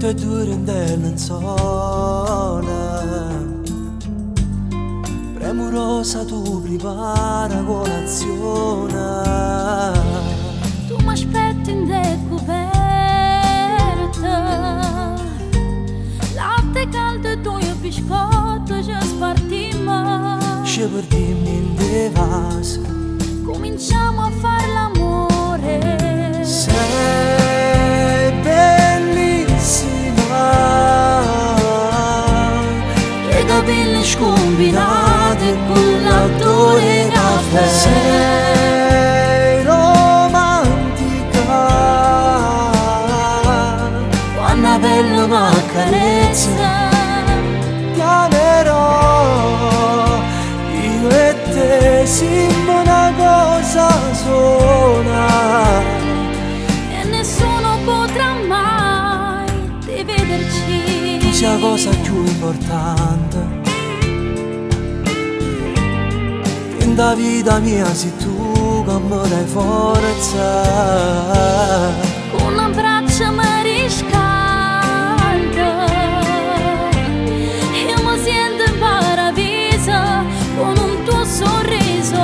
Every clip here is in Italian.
tutte e due in lenzuola, premurosa tu prepara colazione. Tu m'aspetti in decoperta, latte caldo e tu io biscotto ci spartiamo. Ci perdiamo in dei vasi, Cominciamo a far l'amore. sei bellissima, Le capelli scombinate con l'attore caffè. sei romantica, Quando la pelle m'accarezza, ti amerò, io e te siamo una cosa sola. e nessuno potrà mai dividerci. Tu sia la cosa più importante in da vita mia, sei tu che mi dai forza. Un abbraccio mi riscalda, io mi sento in paradiso con un tuo sorriso.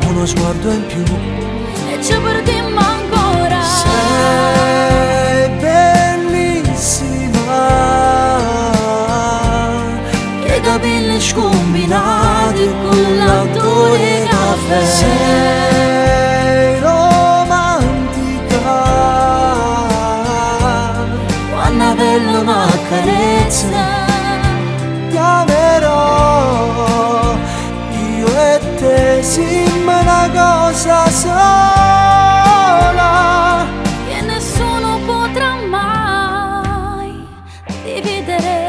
Uno sguardo in più, E ci perdiamo ancora. sei bellissima, Le capelli scombinati con l'attore caffè. sei romantica, Quando la pelle m'accarezza, ti amerò, io e te siamo una cosa sola. che nessuno potrà mai dividere.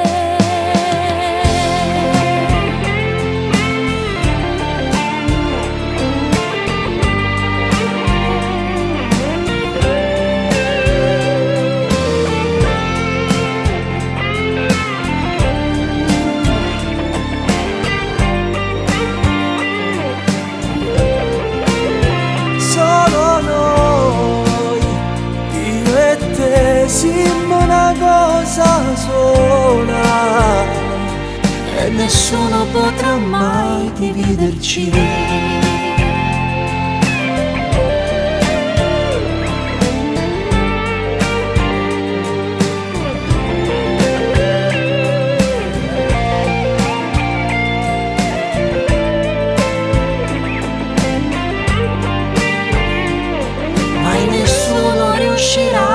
Solo noi, io e te siamo una cosa sola e nessuno potrà mai dividerci. Mai nessuno riuscirà